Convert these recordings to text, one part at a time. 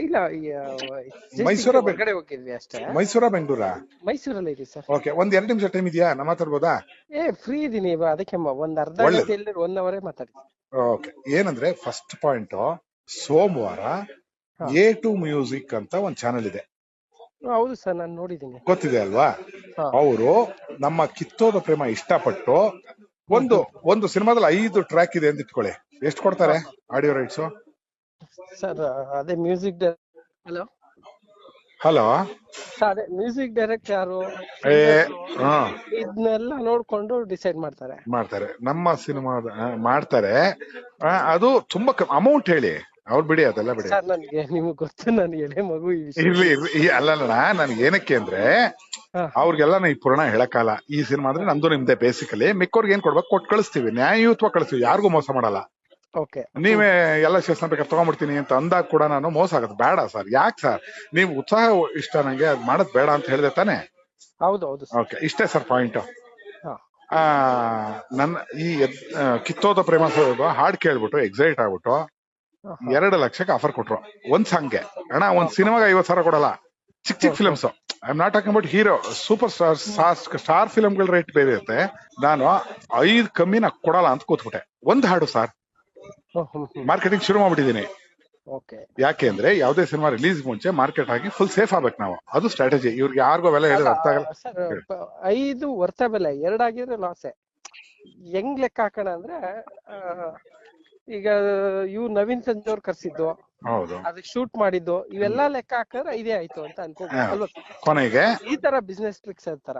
ಇಲ್ಲ ಮೈಸೂರ ಹೊರಗಡೆ ಹೋಗಿದ್ವಿ ಅಷ್ಟೇ. ಮೈಸೂರ ಬೆಂಗಳೂರಾ? ಮೈಸೂರಲ್ಲಿ ಇದೀವಿ ಸರ್. ಓಕೆ, ಒಂದ್ 2 ನಿಮಿಷ ಟೈಮ್ ಇದೆಯಾ? ನಾ ಮಾತಾಡ್ಬೋದಾ? ಫ್ರೀ ಇದೀನಿ ಅದಕ್ಕೆ ಒಂದ್ ಅರ್ಧ ಒಳ್ಳೇದು. ಗಂಟೆ 1 ಅವರೇ ಮಾತಾಡಿ. ಓಕೆ, ಏನಂದ್ರೆ ಫಸ್ಟ್ ಪಾಯಿಂಟ್, ಸೋಮವಾರ A2 ಮ್ಯೂಸಿಕ್ ಅಂತ ಒಂದ್ ಚಾನೆಲ್ ಇದೆ. ಹೌದು ಸರ್, ನಾನು ನೋಡಿದ್ದೀನಿ. ಗೊತ್ತಿದೆ ಅಲ್ವಾ? ಅವರು ನಮ್ಮ ಕಿತ್ತೋದ ಪ್ರೇಮ ಇಷ್ಟಪಟ್ಟು ಒಂದು ಸಿನಿಮಾದಲ್ಲಿ 5 ಟ್ರ್ಯಾಕ್ ಇದೆ ಅಂತ ಇಟ್ಕೊಳ್ಳಿ, ಎಷ್ಟು ಕೊಡ್ತಾರೆ ಆಡಿಯೋ ರೈಟ್ಸ್? ಸರ್ ಅದೇ ಮ್ಯೂಸಿಕ್ ಹಲೋ ಹಲೋ ಅದೇ ಮ್ಯೂಸಿಕ್ ಡೈರೆಕ್ಟ್ ಯಾರು ಇದನ್ನೆಲ್ಲ ನೋಡ್ಕೊಂಡು ಡಿಸೈಡ್ ಮಾಡ್ತಾರೆ. ನಮ್ಮ ಸಿನಿಮಾದ ಮಾಡ್ತಾರೆ. ಅದು ತುಂಬಾ ಅಮೌಂಟ್ ಹೇಳಿ, ಅವ್ರು ಬಿಡಿ, ಅದೆಲ್ಲ ಬಿಡಿ. ಸರ್ ನನ್ಗೆ ನಿಮ್ಗೆ ಗೊತ್ತು, ನಾನು ಎಳೆ ಮಗು. ಇರ್ಲಿ ಅಲ್ಲ, ನನ್ಗೆ ಏನಕ್ಕೆ ಅಂದ್ರೆ ಅವ್ರಿಗೆಲ್ಲ ಈ ಪುರಾಣ ಹೇಳಕ್ಕಾಗಲ್ಲ. ಈ ಸಿನಿಮಾ ಅಂದ್ರೆ ನಮ್ದು ನಿಮ್ದೆ ಬೇಸಿಕಲಿ. ಮಿಕ್ಕವ್ರಿಗೆ ಏನ್ ಕೊಡ್ಬೇಕು ಕೊಟ್ಟು ಕಳಿಸ್ತೀವಿ, ನ್ಯಾಯಯುತವಾಗಿ ಕಳಿಸ್ತೀವಿ, ಯಾರಿಗೂ ಮೋಸ ಮಾಡಲ್ಲ. ನೀವೇ ಎಲ್ಲ ಶೇಷನ ಬೇಕಾದ್ರೆ ತಗೊಂಡ್ಬಿಡ್ತೀನಿ ಅಂತ ಅಂದಾಗ ಕೂಡ ನಾನು ಮೋಸ ಆಗತ್ತೆ ಬೇಡ ಸರ್. ಯಾಕೆ ಸರ್, ನೀವು ಉತ್ಸಾಹ ಇಷ್ಟ ನಂಗೆ ಅದ್ ಮಾಡದ್ ಬೇಡ ಅಂತ ಹೇಳಿದೆ ತಾನೆ? ಹೌದು. ಓಕೆ, ಇಷ್ಟೇ ಸರ್ ಪಾಯಿಂಟ್. ನನ್ನ ಈ ಕಿತ್ತೋದ ಪ್ರೇಮ ಹಾಡ್ ಕೇಳ್ಬಿಟ್ಟು ಎಕ್ಸೈಟ್ ಆಗ್ಬಿಟ್ಟು 2 ಲಕ್ಷಕ್ಕೆ ಆಫರ್ ಕೊಟ್ರು ಒಂದ್ ಸಾಂಗ್ಗೆ. ಅಣ್ಣ, ಒಂದ್ ಸಿನಿಮಾಗ 50,000 ಕೊಡಲ್ಲ. ಚಿಕ್ಕ films, I am not talking about hero, super star ಫಿಲ್ಮ್ಗಳ ರೇಟ್ ಬೇರೆ ಇರುತ್ತೆ. ನಾನು 5 ಕಮ್ಮಿ ನಾ ಕೊಡಲ್ಲ ಅಂತ ಕೂತ್ಬಿಟ್ಟೆ. ಒಂದ್ ಹಾಡು ಸರ್, ಮಾರ್ಕೆಟಿಂಗ್ ಶುರು ಮಾಡ್ಬಿಟ್ಟಿದೀನಿ. ಯಾಕೆ ಅಂದ್ರೆ ಯಾವ್ದೇ ಸಿನಿಮಾ ರಿಲೀಸ್ ಮುಂಚೆ ಮಾರ್ಕೆಟ್ ಆಗಿ ಫುಲ್ ಸೇಫ್ ಆಗ್ಬೇಕು ನಾವು. ಅದು ಸ್ಟ್ರಾಟಜಿ. ಇವ್ರಿಗೆ ಯಾರಿಗೂ ಅವೆಲ್ಲ ಹೇಳಿದ್ರೆ ಅರ್ಥ ಆಗಲ್ಲ. 5 ವರ್ತ ಬೆಲೆ 2 ಆಗಿದ್ರೆ ಲಾಸೆ. ಹೆಂಗ್ ಲೆಕ್ಕ ಹಾಕೋಣ ಅಂದ್ರೆ, ಈಗ ಇವ್ ನವೀನ್ ಸಂಜೆ ಅವ್ರು ಕರ್ಸಿದ್ದು, ಹೌದು, ಅದಕ್ಕೆ ಶೂಟ್ ಮಾಡಿದ್ದು, ಇವೆಲ್ಲಾ ಲೆಕ್ಕ ಹಾಕಿದ್ರೆ ಇದೇ ಆಯ್ತು ಅಂತ ಅನ್ಕೋಬಹುದು. ಕೊನೆಗೆ ಈ ತರ ಬಿಸ್ನೆಸ್ ಟ್ರಿಕ್ಸ್ ಇರ್ತಾರ.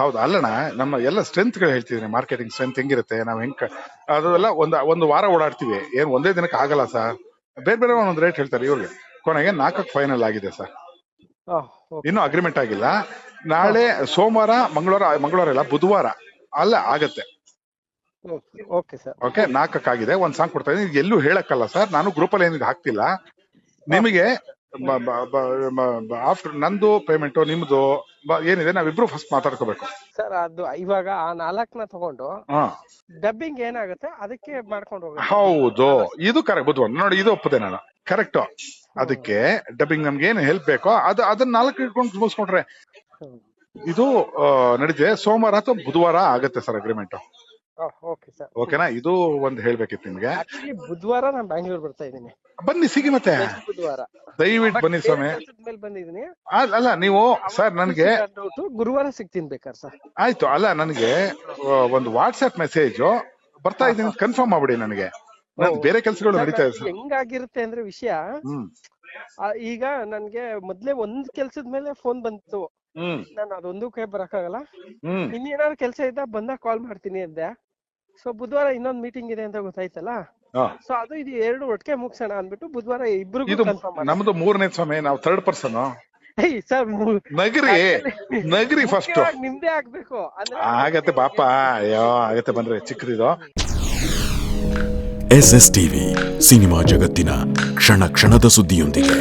ಹೌದು ಅಲ್ಲಣ್ಣ, ನಮ್ಮ ಎಲ್ಲ ಸ್ಟ್ರೆಂತ್ ಗಳು ಹೇಳ್ತಿದ್ದೀನಿ. ಮಾರ್ಕೆಟಿಂಗ್ ಸ್ಟ್ರೆಂತ್ ಹೆಂಗಿರುತ್ತೆ, ನಾವ್ ಹೆಂಗ್ ಅದೆಲ್ಲ ಒಂದು ವಾರ ಓಡಾಡ್ತೀವಿ. ಏನ್ ಒಂದೇ ದಿನಕ್ಕೆ ಆಗಲ್ಲ ಸರ್. ಬೇರೆ ಒಂದೊಂದು ರೇಟ್ ಹೇಳ್ತಾರೆ. ಇವ್ರಿಗೆ ಕೊನೆಗೆ 4ಕ್ಕೆ ಫೈನಲ್ ಆಗಿದೆ ಸರ್. ಇನ್ನೂ ಅಗ್ರಿಮೆಂಟ್ ಆಗಿಲ್ಲ. ನಾಳೆ ಸೋಮವಾರ, ಮಂಗಳವಾರ ಇಲ್ಲ, ಬುಧವಾರ ಅಲ್ಲ ಆಗತ್ತೆ. ಓಕೆ, 4ಕ್ಕೆ ಆಗಿದೆ. ಒಂದ್ ಸಾಂಗ್ ಕೊಡ್ತಾ ಇದೀನಿ. ಎಲ್ಲೂ ಹೇಳಕ್ಕಲ್ಲ ಸರ್, ನಾನು ಗ್ರೂಪಲ್ಲಿ ಏನಿದೆ ಹಾಕ್ತಿಲ್ಲ. ನಿಮಗೆ ಆಫ್ಟರ್ ನಂದು ಪೇಮೆಂಟ್ ನಿಮ್ದು ಏನಿದೆ ನಾವಿಬ್ರು ಫಸ್ಟ್ ಮಾತಾಡ್ಕೋಬೇಕು ಸರ್. ಅದು ಇವಾಗ ಆ 4ನ ತಗೊಂಡು ಡಬ್ಬಿಂಗ್ ಏನಾಗುತ್ತೆ ಅದಕ್ಕೆ ಮಾಡ್ಕೊಂಡು ಹೋಗ. ಹೌದು, ಇದು ಕರೆಕ್ಟ್. ಬುದ್ಧ ನೋಡಿ, ಇದು ಒಪ್ಪದೆ ನಾನು, ಕರೆಕ್ಟ್. ಅದಕ್ಕೆ ಡಬ್ಬಿಂಗ್ ನಮ್ಗೆ ಏನು ಹೆಲ್ಪ್ ಬೇಕೋ ಅದನ್ನ 4 ಇಟ್ಕೊಂಡು ಮುಗಿಸ್ಕೊಂಡ್ರೆ ಇದು ನಡೀತಿದೆ. ಸೋಮವಾರ ಅಥವಾ ಬುಧವಾರ ಆಗತ್ತೆ ಸರ್ ಅಗ್ರಿಮೆಂಟ್. ಓಕೆನಾ? ಇದು ಒಂದು ಹೇಳ್ಬೇಕಿತ್ತು ನಿಮ್ಗೆ. ಬುಧವಾರ ನಾನು ಬ್ಯಾಂಗ್ಳೂರ್ ಬರ್ತಾ ಇದ್ದೀನಿ. ಬನ್ನಿ, ಸಿಗಿ ಮತ್ತೆ ಬುಧವಾರ ದಯವಿಟ್ಟು ಬನ್ನಿ ಸ್ವಾಮಿ. ಬಂದಿದ್ದೀನಿ. ಅಲ್ಲ ನೀವು ಸರ್ ನನಗೆ ಗುರುವಾರ ಸಿಗ್ತೀನಿ ಬೇಕಾದ್ರೆ ಸರ್. ಆಯ್ತು. ಅಲ್ಲ, ನನಗೆ ಒಂದು ವಾಟ್ಸ್ಆಪ್ ಮೆಸೇಜ್ ಬರ್ತಾ ಇದ್ದೀನಿ, ಕನ್ಫರ್ಮ್ ಮಾಡ್ಬಿಡಿ. ನನಗೆ ಬೇರೆ ಕೆಲಸಗಳು ನಡೀತಾ ಇದೆ. ಹೆಂಗಾಗಿರುತ್ತೆ ಅಂದ್ರೆ ವಿಷಯ, ಈಗ ನನ್ಗೆ ಮೊದ್ಲೇ ಒಂದ್ ಕೆಲ್ಸದ ಮೇಲೆ ಫೋನ್ ಬಂತು. ನಾನು ಅದೊಂದಕ್ಕೆ ಬರಕ್ಕಾಗಲ್ಲ, ಇನ್ನೇನಾದ್ರು ಕೆಲ್ಸ ಇದ್ದ ಬಂದಾಗ ಕಾಲ್ ಮಾಡ್ತೀನಿ ಅಂದೆ. ಸೊ ಬುಧವಾರ ಇನ್ನೊಂದ್ ಮೀಟಿಂಗ್ ಇದೆ ಅಂತ ಗೊತ್ತಾಯ್ತಲ್ಲ. ಸೊ ಅದು ಇದು 2 ಒಟ್ಟಿಗೆ ಮುಗ್ಸೋಣ ಅಂದ್ಬಿಟ್ಟು ಬುಧವಾರ ಇಬ್ರಿಗೂ ಕನ್ಫರ್ಮ್ ಮಾಡಿ. ನಮ್ದು 3ನೇ ಸಮಯ, ನಾವು 3rd ಪರ್ಸನ್. ಸರ್ ನಗರಿ ಫಸ್ಟ್ ನಿಮ್ದೇ ಆಗ್ಬೇಕು. ಆಗತ್ತೆ ಪಾಪ. ಅಯ್ಯೋ, ಆಗತ್ತೆ, ಬಂದ್ರೆ ಚಿಕ್ಕದಿದು. SS ಟಿವಿ, ಸಿನಿಮಾ ಜಗತ್ತಿನ ಕ್ಷಣ ಕ್ಷಣದ ಸುದ್ದಿಯೊಂದಿಗೆ.